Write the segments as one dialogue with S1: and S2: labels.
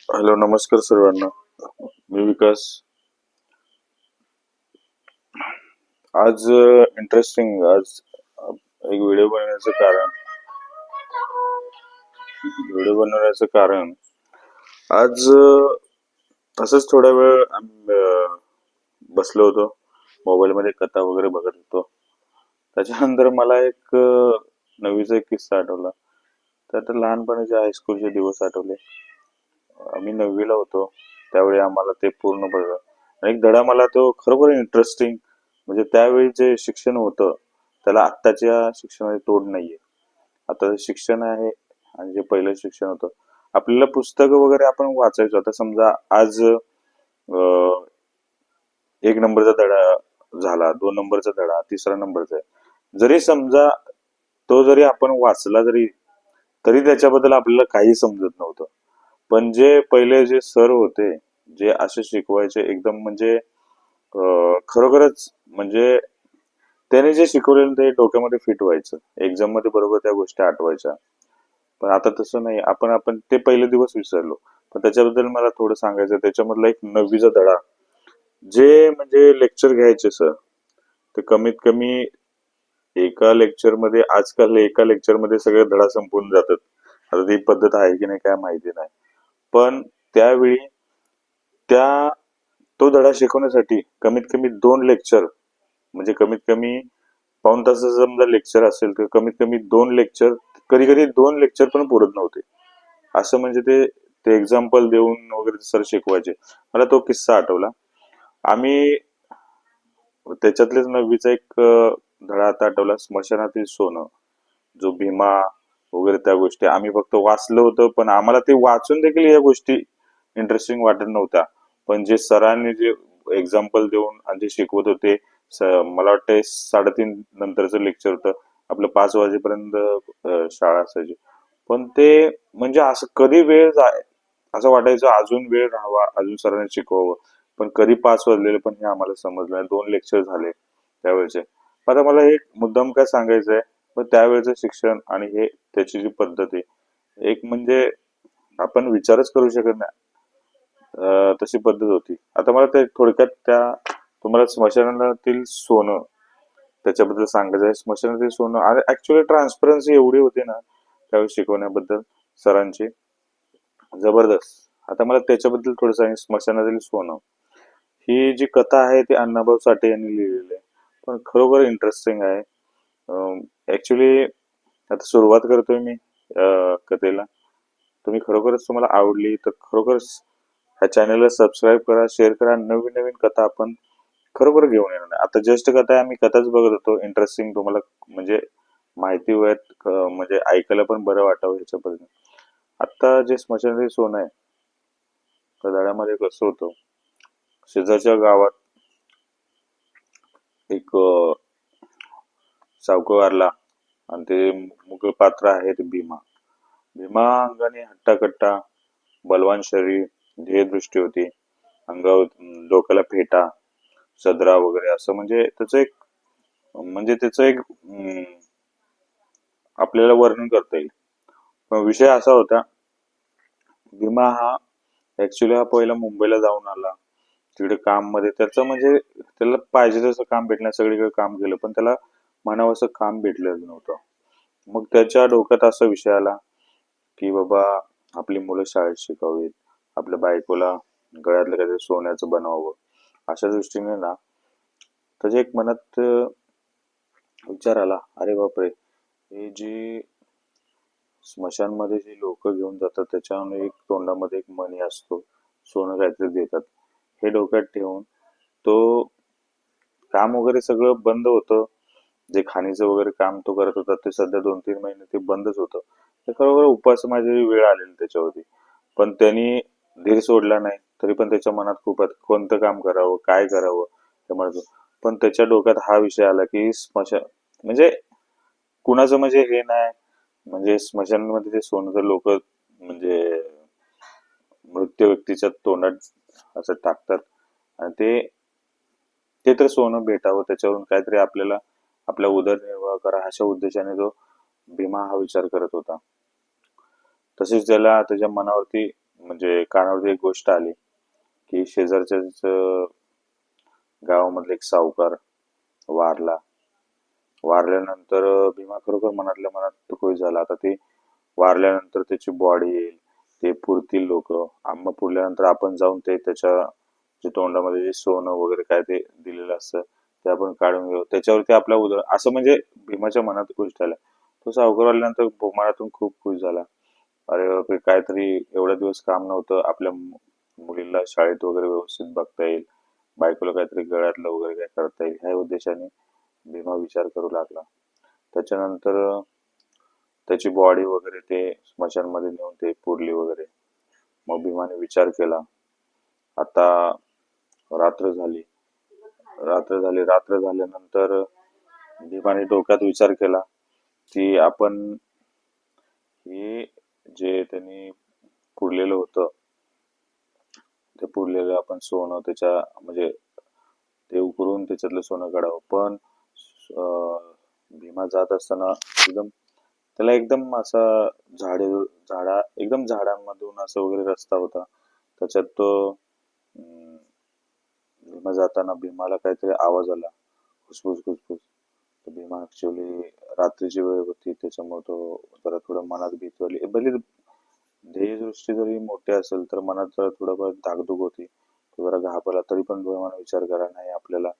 S1: Hello, नमस्कार सर्वांना. मी विकास. आज इंटरेस्टिंग एक व्हिडिओ बनवण्याचं कारण आज असंच थोडा वेळ बसलो होतो. मोबाईल मध्ये कथा वगैरे बघत होतो. त्याच्यानंतर मला एक नवीचा एक किस्सा आठवला. तर लहानपणीचे हायस्कूलचे दिवस आठवले. आम्ही 9वीला होतो. त्यावेळी आम्हाला ते पूर्ण बघा आणि एक धडा मला तो खरोखर इंटरेस्टिंग. म्हणजे त्यावेळी जे शिक्षण होतं त्याला आत्ताच्या शिक्षणाची तोड नाहीये. आता जे शिक्षण आहे आणि जे पहिलं शिक्षण होतं, आपल्याला पुस्तकं वगैरे आपण वाचायचो. आता समजा आज 1 नंबरचा धडा झाला, 2 नंबरचा धडा, 3रा नंबरचा आहे. जरी समजा तो जरी आपण वाचला तरी त्याच्याबद्दल आपल्याला काही समजत नव्हतं. पण जे पहिले जे सर होते, जे असे शिकवायचे एकदम म्हणजे खरोखरच म्हणजे त्याने जे शिकवलेलं ते डोक्यामध्ये फिट व्हायचं. एक्झाम मध्ये बरोबर त्या गोष्टी आठवायच्या. पण आता तसं नाही. आपण ते पहिले दिवस विसरलो. पण त्याच्याबद्दल मला थोडं सांगायचं. त्याच्यामधला एक 9वीचा धडा, जे म्हणजे लेक्चर घ्यायचे सर, ते कमीत कमी एका लेक्चर मध्ये सगळे धडा संपून जातात. आता ती पद्धत आहे की नाही काय माहिती नाही. पण त्यावेळी त्या तो धडा शिकवण्यासाठी कमीत कमी 2 लेक्चर, म्हणजे कमीत कमी पाऊण तासाचं समजा लेक्चर असेल तर कमीत कमी 2 लेक्चर, कधी कधी 2 लेक्चर पण पुरत नव्हते. असं म्हणजे ते ते एक्झाम्पल देऊन वगैरे सर शिकवायचे. मला तो किस्सा आठवला. आम्ही त्याच्यातलेच 9वीचा एक धडा आता आठवला, स्मशानातील सोनं. जो भीमा वगैरे त्या गोष्टी आम्ही फक्त वाचलं होतं, पण आम्हाला ते वाचून देखील या गोष्टी इंटरेस्टिंग वाटत नव्हत्या. पण जे सरांनी जे एक्झाम्पल देऊन आणि जे शिकवत होते, मला वाटतं 3:30 नंतरचं लेक्चर होतं. आपलं 5 वाजेपर्यंत शाळा असायची. पण ते म्हणजे असं कधी वेळ जाय असं वाटायचं अजून वेळ राहावा, अजून सरांनी शिकवावं. पण कधी 5 वाजलेले पण हे आम्हाला समजलं नाही. 2 लेक्चर झाले त्यावेळेचे. आता मला एक मुद्दाम काय सांगायचं आहे, पण त्यावेळेचं शिक्षण आणि हे त्याची जी पद्धत आहे, एक म्हणजे आपण विचारच करू शकत नाही तशी पद्धत होती. आता मला ते थोडक्यात तुम्हाला स्मशानातील सोनं त्याच्याबद्दल सांगायचं आहे. स्मशानातील सोनं आणि ऍक्च्युअली ट्रान्सपरन्सी एवढी होती ना त्यावेळी शिकवण्याबद्दल सरांची, जबरदस्त. आता मला त्याच्याबद्दल थोडं सांग. स्मशानातील सोनं ही जी कथा आहे ती अण्णाभाऊ साठे यांनी लिहिलेली आहे. पण खरोखर इंटरेस्टिंग आहे. ऍक्च्युली आता सुरुवात करतोय मी कथेला. तुम्हाला आवडली तर खरोखरच ह्या चॅनलला सबस्क्राईब करा, शेअर करा. नवीन नवीन कथा आपण खरोखर घेऊन येणार आहे. आता जस्ट कथा आहे, आम्ही कथाच बघत होतो. इंटरेस्टिंग तुम्हाला म्हणजे माहिती वयात म्हणजे ऐकायला पण बरं वाटावं ह्याच्याबद्दल. आता जे स्मशानातील सोनं आहे, त्या धड्यामध्ये कसं होतं, शेजारच्या गावात एक सावकार वारला आणि ते मुख्य पात्र आहे ते भीमा. भीमा अंगाने हट्टाकट्टा, बलवान शरीर, ध्येयदृष्टी होती. अंगावर डोक्याला फेटा, सदरा वगैरे असं म्हणजे त्याचं एक आपल्याला वर्णन करता येईल. पण विषय असा होता, भीमा हा ऍक्च्युली हा पहिला मुंबईला जाऊन आला. तिकडे काम मध्ये त्याचं म्हणजे त्याला पाहिजे तसं काम भेटलं, सगळीकडे काम केलं, पण त्याला म्हणावं असं काम भेटलं नव्हतं. मग त्याच्या डोक्यात असा विषय आला की बाबा आपली मुलं शाळेत शिकावीत, आपल्या बायकोला गळ्यातलं काहीतरी सोन्याचं बनवावं. अशा दृष्टीने ना त्याच्या एक मनात विचार आला, अरे बापरे, हे जी स्मशानमध्ये जी लोक घेऊन जातात त्याच्यावर एक तोंडामध्ये एक मणी असतो, सोनं काहीतरी देतात. हे डोक्यात ठेवून तो काम वगैरे सगळं बंद होतं. जे खाणीचं वगैरे काम तो करत होता ते सध्या 2-3 महिने ते बंदच होतं. ते खरोखर उपासमारीची वेळ आलेली त्याच्यावरती. पण त्यांनी धीर सोडला नाही. तरी पण त्याच्या मनात खूप कोणतं काम करावं, काय करावं ते म्हणत होता. पण त्याच्या डोक्यात हा विषय आला की स्मशान म्हणजे कुणाचं म्हणजे हे नाही, म्हणजे स्मशानमध्ये ते सोनं तर लोक म्हणजे मृत व्यक्तीच्या तोंडात असं टाकतात आणि ते ते तर सोनं भेटावं, त्याच्यावरून काहीतरी आपल्याला आपला उदरनिर्वाह करा, अशा उद्देशाने तो भीमा हा विचार करत होता. तसेच त्याला त्याच्या मनावरती म्हणजे कानावरती एक गोष्ट आली की शेजारच्याच गावामधला एक सावकार वारला. वारल्यानंतर भीमा खरोखर मनातल्या मनात खुश झाला. आता ते वारल्यानंतर त्याची बॉडी येईल, ते पुरतील लोक, आम्हा पुरल्यानंतर आपण जाऊन ते त्याच्या जे तोंडामध्ये जे सोनं वगैरे काय ते दिलेलं असतं ते आपण काढून घेऊ, त्याच्यावरती आपला उदर असं म्हणजे भीमाच्या मनात खुश झाला. तो सावकार आल्यानंतर मनातून खूप खुश झाला. अरे बापरे, काहीतरी एवढ्या दिवस काम नव्हतं, आपल्या मुलीला शाळेत वगैरे व्यवस्थित बघता येईल, बायकोला काहीतरी गळ्यातलं वगैरे काय करता येईल, ह्या उद्देशाने भीमा विचार करू लागला. त्याच्यानंतर त्याची बॉडी वगैरे ते स्मशानमध्ये नेऊन ते पुरली वगैरे. मग भीमाने विचार केला, आता रात्र झाली. रात्र झाल्यानंतर भीमाने डोक्यात विचार केला की आपण हे जे त्यांनी पुरलेलं होतं, ते पुरलेलं आपण सोनं त्याच्या म्हणजे ते उकरून त्याच्यातलं सोनं काढावं. पण भीमा जात असताना एकदम त्याला एकदम असा एकदम झाडांमधून असं वगैरे रस्ता होता. त्याच्यात तो भीमा जाताना भीमाला काहीतरी आवाज आला, खुसफुस खुसफुस. तर भीमा ऍक्च्युली रात्रीची वेळ होती, त्याच्यामुळे तो जरा थोडं मनात भीती वाटली. भले ध्येयदृष्टी जरी मोठी असेल तर मनात जरा थोडंफार धाकधूक होती. तो जरा घाबरला, तरी पण भीमाने विचार करा नाही, आपल्याला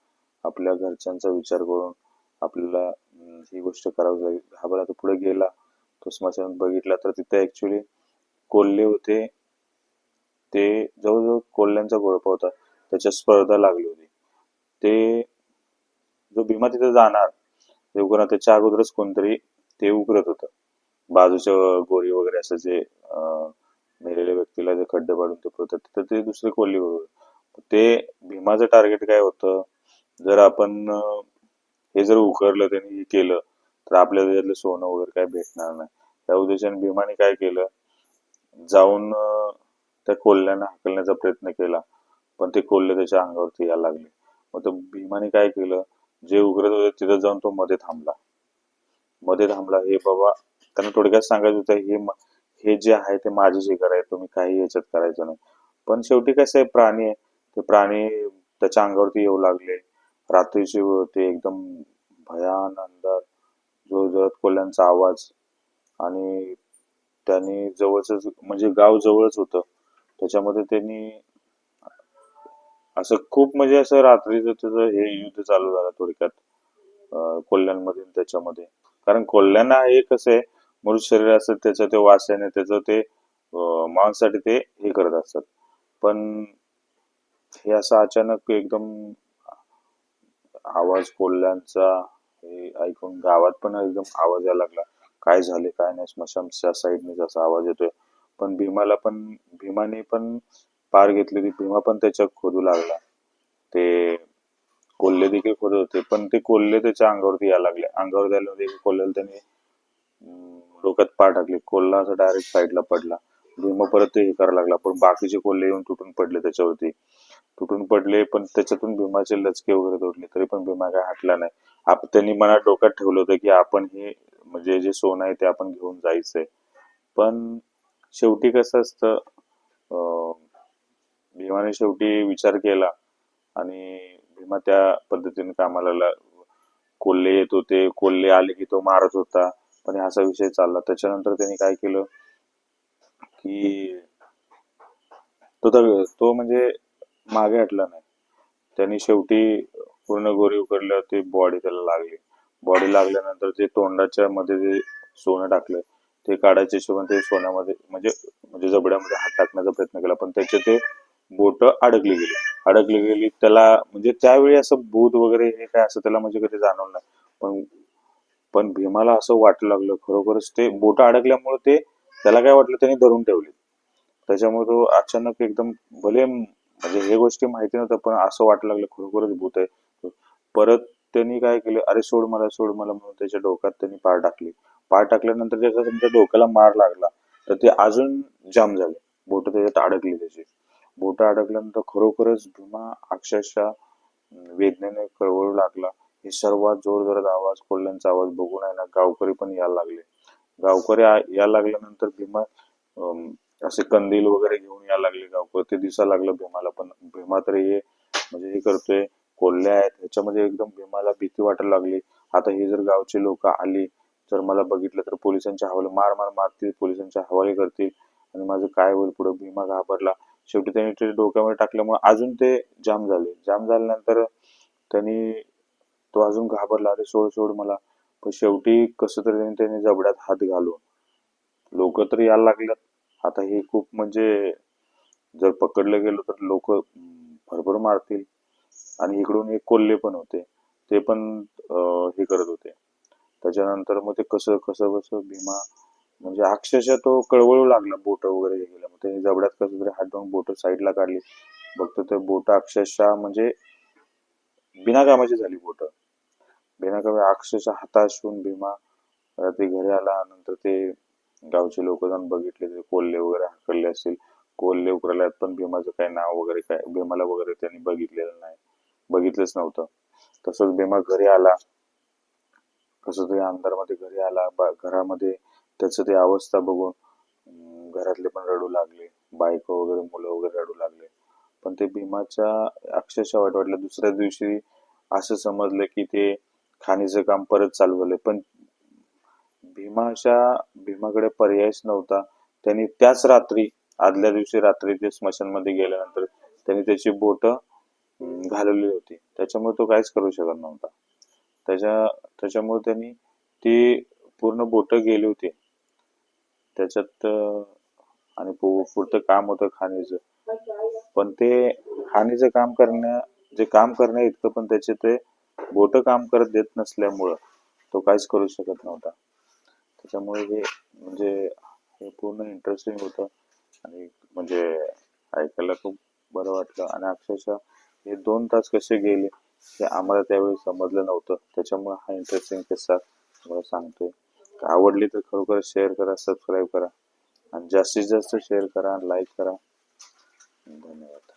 S1: आपल्या घरच्यांचा विचार करून आपल्याला ही गोष्ट करावी लागेल. घाबरला तो पुढे गेला. तो स्मशान बघितला तर तिथे ऍक्च्युली कोल्हे होते. ते जवळजवळ कोल्ह्यांचा घोळपा होता, त्याच्या स्पर्धा लागली होती. ते जो भीमा तिथे जाणार ते उकरणार त्याच्या अगोदरच कोणतरी ते उकरत होतं. बाजूच्या गोरी वगैरे असं जे मेलेल्या व्यक्तीला जे खड्डे पाडून ते पुरतात तिथं ते दुसरे कोल्हे बरोबर. ते भीमाचं टार्गेट काय होतं, जर आपण हे जर उकरलं त्यांनी हे केलं तर आपल्याला त्याच्यातलं सोनं वगैरे काय भेटणार नाही. त्या उद्देशाने भीमाने काय केलं, जाऊन त्या कोल्ह्यांना हाकलण्याचा प्रयत्न केला, पण ते कोल्हे त्याच्या अंगावरती यायला लागले. मग तो भीमाने काय केलं, जे उघडत होते तिथं जाऊन तो मध्ये थांबला. हे बाबा, त्यांना थोडक्यात सांगायचं होतं, हे जे आहे ते माझे शिकार आहे, तुम्ही काही याच्यात करायचं नाही. पण शेवटी कसं आहे, प्राणी आहे, ते प्राणी त्याच्या अंगावरती येऊ लागले. रात्रीची वेळ होती, एकदम भयान अंधार, जोरजोरात कोल्ह्यांचा आवाज. आणि त्यांनी जवळच म्हणजे गाव जवळच होतं, त्याच्यामध्ये त्यांनी असं खूप म्हणजे असं रात्रीचं त्याचं हे युद्ध चालू झालं थोडक्यात कोल्ह्यांमध्ये आणि त्याच्यामध्ये. कारण कोल्ह्यांना हे कसं आहे, मृत शरीर असतं त्याचं ते वासाने त्याचं ते मांसासाठी ते हे करत असतात. पण हे असं अचानक एकदम आवाज कोल्ह्यांचा हे ऐकून गावात पण एकदम आवाज यायला लागला. काय झाले काय नाही, स्मशानच्या साईडने जसा आवाज येतोय. पण भीमाने पण पार घेतली होती. भीमा पण त्याच्यात खोदू लागला. ते कोल्हे देखील खोदत होते, पण ते कोल्हे त्याच्या अंगावरती यायला लागले. अंगावर यायला लागले, कोल्ह्याला त्याने डोक्यात पाय टाकले. कोल्हा असं डायरेक्ट साईडला पडला. भीमा परत ते हे करायला लागला, पण बाकीचे कोल्हे येऊन तुटून पडले त्याच्यावरती. तुटून पडले, पण त्याच्यातून भीमाचे लचके वगैरे तोडले, तरी पण भीमा काय हटला नाही. त्यांनी मनात डोक्यात ठेवलं होतं की आपण हे म्हणजे जे सोनं आहे ते आपण घेऊन जायचंय. पण शेवटी कसं असतं, भीमाने शेवटी विचार केला आणि भीमा त्या पद्धतीने कामाला कोल्हे येत होते, कोल्हे आले की तो मारत होता. पण असा विषय चालला. त्याच्यानंतर त्यांनी काय केलं की तो म्हणजे मागे हटला नाही. त्यांनी शेवटी पूर्ण गोरी उकरल्यावर ती बॉडी त्याला लागली. बॉडी लागल्यानंतर ते तोंडाच्या मध्ये जे सोनं टाकलं ते काढायच्या हिशोबाने ते सोन्यामध्ये म्हणजे म्हणजे जबड्यामध्ये हात टाकण्याचा प्रयत्न केला, पण त्याचे ते बोट अडकली गेली. त्याला म्हणजे त्यावेळी असं भूत वगैरे हे काय असं त्याला म्हणजे कधी जाणवलं नाही. पण पण भीमाला असं वाटू लागलं खरोखरच ते बोट अडकल्यामुळे ते त्याला काय वाटलं, त्यांनी धरून ठेवले. त्याच्यामुळे तो अचानक एकदम भले म्हणजे हे गोष्टी माहिती नव्हतं, पण असं वाटायला लागलं खरोखरच भूत आहे. परत त्यांनी काय केलं, अरे सोड मला म्हणून त्याच्या डोक्यात त्यांनी पाय टाकल्यानंतर त्याचा तुमच्या डोक्याला मार लागला तर ते अजून जाम झाले. बोट त्याच्यात अडकली. त्याची बोट अडकल्यानंतर खरोखरच भीमा अक्षरशः वेदनेने कळवळू लागला. हे सर्वात जोरदार आवाज, कोल्ह्यांचा आवाज बघून आहे ना गावकरी पण यायला लागले. यायला लागल्यानंतर भीमा असे कंदील वगैरे घेऊन यायला लागले गावकर. ते दिसायला लागलं भीमाला. पण भीमा तर हे म्हणजे हे करतोय, कोल्हे आहेत ह्याच्यामध्ये एकदम भीमाला भीती वाटायला लागली. आता हे जर गावचे लोक आली जर मला बघितलं तर पोलिसांच्या हवाले मार मार मारतील, पोलिसांच्या हवाले करतील आणि माझं काय होईल पुढे. भीमा घाबरला. शेवटी त्यांनी ते डोक्यामध्ये टाकल्यामुळे अजून ते जाम झाले. जाम झाल्यानंतर त्यांनी तो अजून घाबरला, अरे सोड सोड मला. पण शेवटी कसं तरी त्यांनी जबड्यात हात घालून लोक तर यायला लागल्यात. आता हे खूप म्हणजे जर पकडलं गेलो तर लोक भरभर मारतील. आणि इकडून एक कोल्हे पण होते, ते पण हे करत होते. त्याच्यानंतर मग ते कसं कसं कसं भीमा म्हणजे अक्षरशः तो कळवळू लागला. बोट वगैरे हे केलं, मग त्याने जबड्यात कसं तरी हात लावून बोट साईडला काढली. बघतो ते बोट अक्षरशः म्हणजे बिना कामाची झाली बोट. बिना कामा अक्षरशः हताश होऊन भीमा ते घरी आला. नंतर ते गावचे लोक जाऊन बघितले, ते कोल्हे वगैरे हाकलले असतील. कोल्हे उकरल्यात पण भीमाचं काय नाव वगैरे काय भीमाला वगैरे त्यांनी बघितलेलं नाही, बघितलंच नव्हतं. तसंच भीमा घरी आला. कसं तरी अंधारामध्ये घरी आला. घरामध्ये त्याचं ते अवस्था बघून घरातले पण रडू लागले. बायको वगैरे मुलं वगैरे रडू लागले. पण ते भीमाच्या अक्षरशः वाईट वाटलं. दुसऱ्या दिवशी असं समजलं की ते खाणीचं काम परत चालू झालं. पण भीमाकडे पर्यायच नव्हता. त्यांनी त्याच रात्री, आदल्या दिवशी रात्री ते स्मशानमध्ये गेल्यानंतर त्यांनी त्याची बोट घालवली होती. त्याच्यामुळे तो काहीच करू शकत नव्हता. त्याच्यामुळे त्यांनी ती पूर्ण बोट गेली होती त्याच्यात. आणि पुढचं काम होतं खाणीचं. पण ते खाणीचं काम करण्या इतकं पण त्याचे ते बोट काम करत देत नसल्यामुळं तो काहीच करू शकत नव्हता. त्याच्यामुळे हे म्हणजे हे पूर्ण इंटरेस्टिंग होतं. आणि म्हणजे ऐकायला खूप बरं वाटलं. आणि अक्षरशः हे 2 तास कसे गेले हे आम्हाला त्यावेळी समजलं नव्हतं. त्याच्यामुळे हा इंटरेस्टिंग किस्सा तुम्हाला सांगतोय. आवडली तर खरोखर शेअर करा, सबस्क्राईब करा आणि जास्तीत जास्त शेअर करा आणि लाईक करा. धन्यवाद.